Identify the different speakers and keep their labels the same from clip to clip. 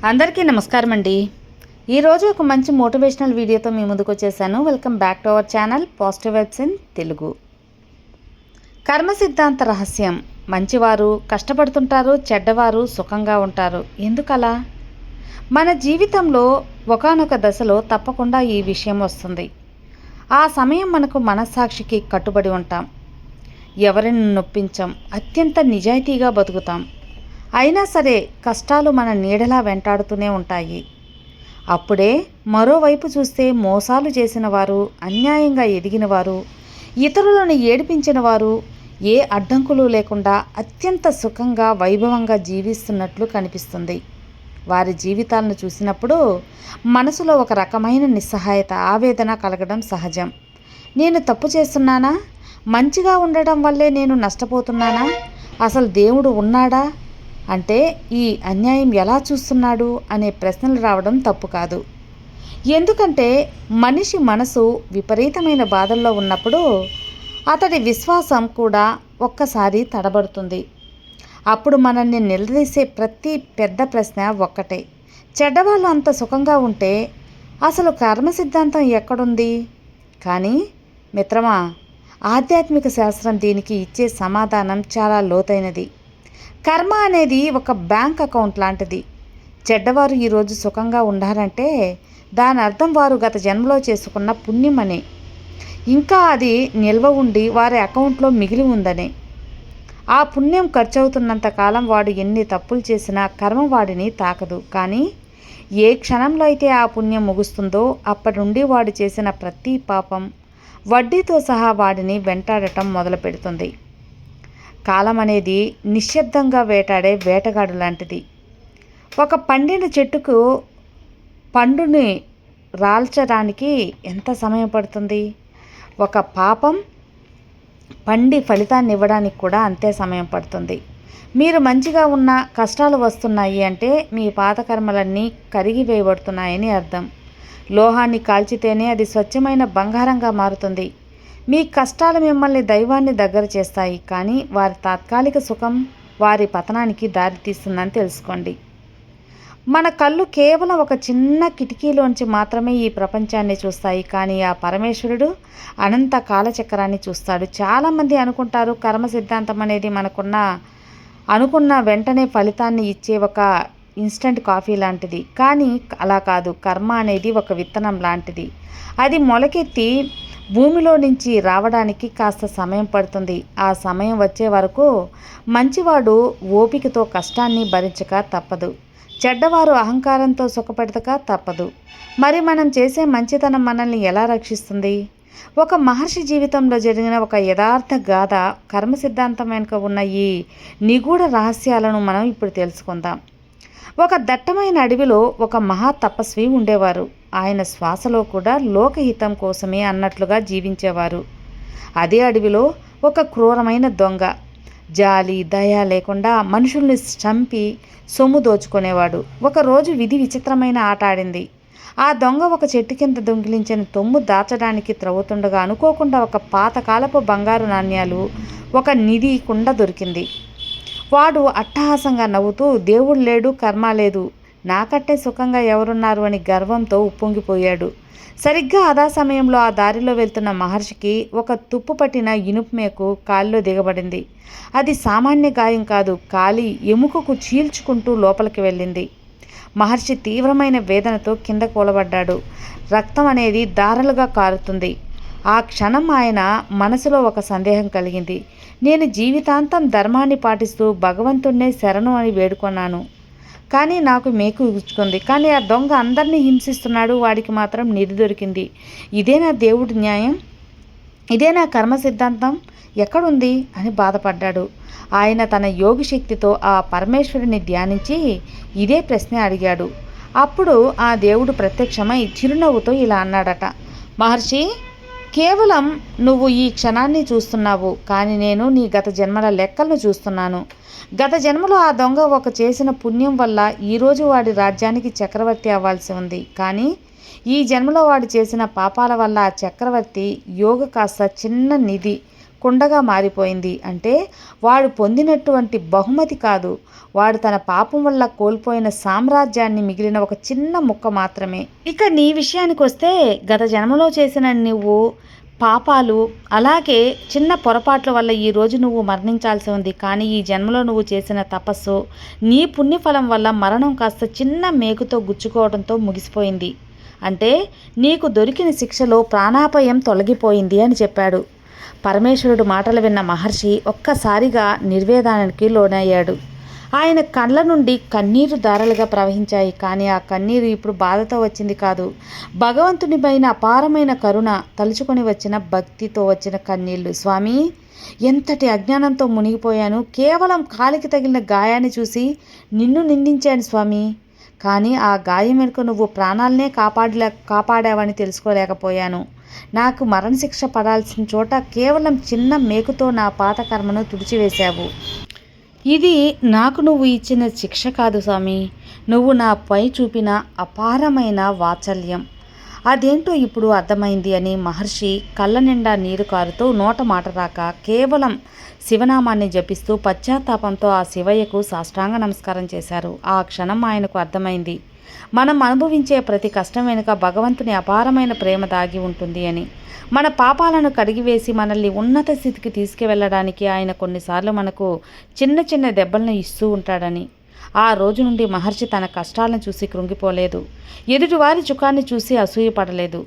Speaker 1: అందరికీ నమస్కారం అండి. ఈరోజు ఒక మంచి మోటివేషనల్ వీడియోతో మీ ముందుకు వచ్చేసాను. Welcome back to our channel positive vibes in Telugu. కర్మ సిద్ధాంత రహస్యం. మంచివారు కష్టపడుతుంటారు, చెడ్డవారు సుఖంగా ఉంటారు. ఎందుకలా? మన జీవితంలో ఒకానొక దశలో తప్పకుండా ఈ విషయం వస్తుంది. ఆ సమయం మనకు మనస్సాక్షికి కట్టుబడి ఉంటాం. ఎవరిని నొప్పించం, అత్యంత నిజాయితీగా బతుకుతాం. అయినా సరే కష్టాలు మన నీడలా వెంటాడుతూనే ఉంటాయి. అప్పుడే మరోవైపు చూస్తే మోసాలు చేసిన వారు, అన్యాయంగా ఎదిగిన వారు, ఇతరులను ఏడిపించిన వారు ఏ అడ్డంకులు లేకుండా అత్యంత సుఖంగా వైభవంగా జీవిస్తున్నట్లు కనిపిస్తుంది. వారి జీవితాలను చూసినప్పుడు మనసులో ఒక రకమైన నిస్సహాయత, ఆవేదన కలగడం సహజం. నేను తప్పు చేస్తున్నానా? మంచిగా ఉండడం వల్లే నేను నష్టపోతున్నానా? అసలు దేవుడు ఉన్నాడా? అంటే ఈ అన్యాయం ఎలా చూస్తున్నాడు అనే ప్రశ్నలు రావడం తప్పు కాదు. ఎందుకంటే మనిషి మనసు విపరీతమైన బాధల్లో ఉన్నప్పుడు అతడి విశ్వాసం కూడా ఒక్కసారి తడబడుతుంది. అప్పుడు మనల్ని నిలదీసే ప్రతి పెద్ద ప్రశ్న ఒక్కటే: చెడ్డవాళ్ళు అంత సుఖంగా ఉంటే అసలు కర్మ సిద్ధాంతం ఎక్కడుంది? కానీ మిత్రమా, ఆధ్యాత్మిక శాస్త్రం దీనికి ఇచ్చే సమాధానం చాలా లోతైనది. కర్మ అనేది ఒక బ్యాంక్ అకౌంట్ లాంటిది. చెడ్డవారు ఈరోజు సుఖంగా ఉండాలంటే దాని అర్థం వారు గత జన్మలో చేసుకున్న పుణ్యం అని, ఇంకా అది నిల్వ ఉండి వారి అకౌంట్లో మిగిలి ఉందని. ఆ పుణ్యం ఖర్చవుతున్నంత కాలం వాడు ఎన్ని తప్పులు చేసినా కర్మ వాడిని తాకదు. కానీ ఏ క్షణంలో అయితే ఆ పుణ్యం ముగుస్తుందో అప్పటి నుండి వాడు చేసిన ప్రతి పాపం వడ్డీతో సహా వాడిని వెంటాడటం మొదలు పెడుతుంది. కాలం అనేది నిశ్శబ్దంగా వేటాడే వేటగాడు లాంటిది. ఒక పండిన చెట్టుకు పండుని రాల్చడానికి ఎంత సమయం పడుతుంది? ఒక పాపం పండి ఫలితాన్ని ఇవ్వడానికి కూడా అంతే సమయం పడుతుంది. మీరు మంచిగా ఉన్న కష్టాలు వస్తున్నాయి అంటే మీ పాత కర్మలన్నీ కరిగి వేయబడుతున్నాయని అర్థం. లోహాన్ని కాల్చితేనే అది స్వచ్ఛమైన బంగారంగా మారుతుంది. మీ కష్టాలు మిమ్మల్ని దైవాన్ని దగ్గర చేస్తాయి, కానీ వారి తాత్కాలిక సుఖం వారి పతనానికి దారితీస్తుందని తెలుసుకోండి. మన కళ్ళు కేవలం ఒక చిన్న కిటికీలోంచి మాత్రమే ఈ ప్రపంచాన్ని చూస్తాయి, కానీ ఆ పరమేశ్వరుడు అనంత కాలచక్రాన్ని చూస్తాడు. చాలామంది అనుకుంటారు కర్మ సిద్ధాంతం అనేది అనుకున్న వెంటనే ఫలితాన్ని ఇచ్చే ఒక ఇన్స్టంట్ కాఫీ లాంటిది. కానీ అలా కాదు. కర్మ అనేది ఒక విత్తనం లాంటిది. అది మొలకెత్తి భూమిలో నుంచి రావడానికి కాస్త సమయం పడుతుంది. ఆ సమయం వచ్చే వరకు మంచివాడు ఓపికతో కష్టాన్ని భరించక తప్పదు. చెడ్డవారు అహంకారంతో సుఖపెడతక తప్పదు. మరి మనం చేసే మంచితనం మనల్ని ఎలా రక్షిస్తుంది? ఒక మహర్షి జీవితంలో జరిగిన ఒక యథార్థ గాథ, కర్మ సిద్ధాంతం వెనుక ఉన్న ఈ నిగూఢ రహస్యాలను మనం ఇప్పుడు తెలుసుకుందాం. ఒక దట్టమైన అడవిలో ఒక మహా తపస్వి ఉండేవారు. ఆయన శ్వాసలో కూడా లోకహితం కోసమే అన్నట్లుగా జీవించేవారు. అదే అడవిలో ఒక క్రూరమైన దొంగ జాలి దయ లేకుండా మనుషుల్ని చంపి సొమ్ము దోచుకునేవాడు. ఒకరోజు విధి విచిత్రమైన ఆట ఆడింది. ఆ దొంగ ఒక చెట్టు కింద దొంగిలించిన తొమ్ము దాచడానికి త్రవ్వుతుండగా అనుకోకుండా ఒక పాతకాలపు బంగారు నాణ్యాలు, ఒక నిధి కుండ దొరికింది. వాడు అట్టహాసంగా నవ్వుతూ, దేవుడు లేడు, కర్మ లేదు, నాకట్టే సుఖంగా ఎవరున్నారు అని గర్వంతో ఉప్పొంగిపోయాడు. సరిగ్గా అదా సమయంలో ఆ దారిలో వెళ్తున్న మహర్షికి ఒక తుప్పు పట్టిన ఇనుపు మేకు కాలిలో దిగబడింది. అది సామాన్య గాయం కాదు, కాలి ఎముకకు చీల్చుకుంటూ లోపలికి వెళ్ళింది. మహర్షి తీవ్రమైన వేదనతో కింద కూలబడ్డాడు. రక్తం అనేది దారలుగా కారుతుంది. ఆ క్షణం ఆయన మనసులో ఒక సందేహం కలిగింది. నేను జీవితాంతం ధర్మాన్ని పాటిస్తూ భగవంతుణ్ణే శరణు అని వేడుకున్నాను, కానీ నాకు మేకు ఇచ్చుకుంది. కానీ ఆ దొంగ అందరినీ హింసిస్తున్నాడు, వాడికి మాత్రం నిధి దొరికింది. ఇదేనా దేవుడి న్యాయం? ఇదేనా కర్మ సిద్ధాంతం? ఎక్కడుంది అని బాధపడ్డాడు. ఆయన తన యోగి శక్తితో ఆ పరమేశ్వరుని ధ్యానించి ఇదే ప్రశ్న అడిగాడు. అప్పుడు ఆ దేవుడు ప్రత్యక్షమై చిరునవ్వుతో ఇలా అన్నాడట: మహర్షి, కేవలం నువ్వు ఈ క్షణాన్ని చూస్తున్నావు, కానీ నేను నీ గత జన్మల లెక్కలను చూస్తున్నాను. గత జన్మలో ఆ దొంగ ఒక చేసిన పుణ్యం వల్ల ఈరోజు వాడి రాజ్యానికి చక్రవర్తి అవ్వాల్సి ఉంది. కానీ ఈ జన్మలో వాడు చేసిన పాపాల వల్ల ఆ చక్రవర్తి యోగ కాస్త చిన్న నిధి కుండగా మారిపోయింది. అంటే వాడు పొందినటువంటి బహుమతి కాదు, వాడు తన పాపం వల్ల కోల్పోయిన సామ్రాజ్యాన్ని మిగిలిన ఒక చిన్న ముక్క మాత్రమే. ఇక నీ విషయానికి వస్తే, గత జన్మలో చేసిన నువ్వు పాపాలు, అలాగే చిన్న పొరపాట్ల వల్ల ఈరోజు నువ్వు మరణించాల్సి ఉంది. కానీ ఈ జన్మలో నువ్వు చేసిన తపస్సు, నీ పుణ్యఫలం వల్ల మరణం కాస్త చిన్న మేకుతో గుచ్చుకోవడంతో ముగిసిపోయింది. అంటే నీకు దొరికిన శిక్షలో ప్రాణాపాయం తొలగిపోయింది అని చెప్పాడు. పరమేశ్వరుడు మాటలు విన్న మహర్షి ఒక్కసారిగా నిర్వేదానికి లోనయ్యాడు. ఆయన కళ్ళ నుండి కన్నీరు ధారలుగా ప్రవహించాయి. కానీ ఆ కన్నీరు ఇప్పుడు బాధతో వచ్చింది కాదు, భగవంతుని పైన అపారమైన కరుణ తలుచుకొని వచ్చిన భక్తితో వచ్చిన కన్నీళ్లు. స్వామి, ఎంతటి అజ్ఞానంతో మునిగిపోయాను. కేవలం కాలికి తగిలిన గాయాన్ని చూసి నిన్ను నిందించాను స్వామి. కానీ ఆ గాయం వెనుక నువ్వు ప్రాణాలనే కాపాడావని తెలుసుకోలేకపోయాను. నాకు మరణశిక్ష పడాల్సిన చోట కేవలం చిన్న మేకుతో నా పాత కర్మను తుడిచివేశావు. ఇది నాకు నువ్వు ఇచ్చిన శిక్ష కాదు స్వామి, నువ్వు నాపై చూపిన అపారమైన వాత్సల్యం. అదేంటో ఇప్పుడు అర్థమైంది అని మహర్షి కళ్ళ నిండా నీరు కారుతూ నోట మాట రాక కేవలం శివనామాన్ని జపిస్తూ పశ్చాత్తాపంతో ఆ శివయ్యకు సాష్టాంగ నమస్కారం చేశారు. ఆ క్షణం ఆయనకు అర్థమైంది, మనం అనుభవించే ప్రతి కష్టం వెనుక భగవంతుని అపారమైన ప్రేమ దాగి ఉంటుంది అని. మన పాపాలను కడిగివేసి మనల్ని ఉన్నత స్థితికి తీసుకువెళ్ళడానికి ఆయన కొన్నిసార్లు మనకు చిన్న చిన్న దెబ్బలను ఇస్తూ ఉంటాడని. ఆ రోజు నుండి మహర్షి తన కష్టాలను చూసి కృంగిపోలేదు, ఎదుటివారి చుఖాన్ని చూసి అసూయపడలేదు.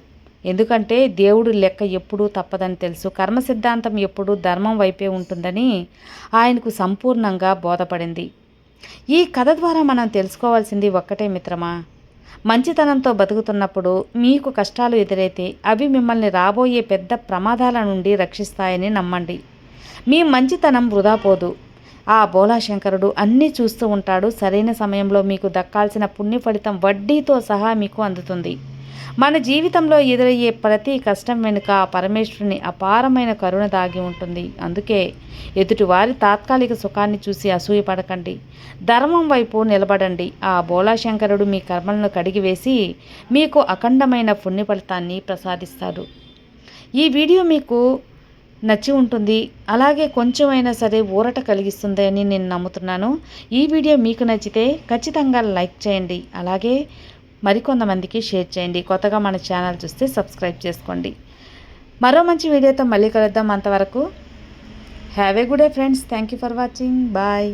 Speaker 1: ఎందుకంటే దేవుడు లెక్క ఎప్పుడూ తప్పదని తెలుసు, కర్మ సిద్ధాంతం ఎప్పుడూ ధర్మం వైపే ఉంటుందని ఆయనకు సంపూర్ణంగా బోధపడింది. ఈ కథ ద్వారా మనం తెలుసుకోవాల్సింది ఒక్కటే మిత్రమా, మంచితనంతో బతుకుతున్నప్పుడు మీకు కష్టాలు ఎదురైతే అవి మిమ్మల్ని రాబోయే పెద్ద ప్రమాదాల నుండి రక్షిస్తాయని నమ్మండి. మీ మంచితనం వృధా పోదు. ఆ బోలాశంకరుడు అన్నీ చూస్తూ ఉంటాడు. సరైన సమయంలో మీకు దక్కాల్సిన పుణ్య ఫలితం వడ్డీతో సహా మీకు అందుతుంది. మన జీవితంలో ఎదురయ్యే ప్రతి కష్టం వెనుక ఆ పరమేశ్వరుని అపారమైన కరుణ దాగి ఉంటుంది. అందుకే ఎదుటివారి తాత్కాలిక సుఖాన్ని చూసి అసూయపడకండి, ధర్మం వైపు నిలబడండి. ఆ బోలాశంకరుడు మీ కర్మలను కడిగివేసి మీకు అఖండమైన పుణ్య ఫలితాన్ని ప్రసాదిస్తాడు. ఈ వీడియో మీకు నచ్చి ఉంటుంది, అలాగే కొంచెమైనా సరే ఊరట కలిగిస్తుంది అని నేను నమ్ముతున్నాను. ఈ వీడియో మీకు నచ్చితే ఖచ్చితంగా లైక్ చేయండి, అలాగే మరికొంతమందికి షేర్ చేయండి. కొత్తగా మన ఛానల్ చూస్తే సబ్స్క్రైబ్ చేసుకోండి. మరో మంచి వీడియోతో మళ్ళీ కలుద్దాం. అంతవరకు have a good day friends. Thank you for watching. Bye.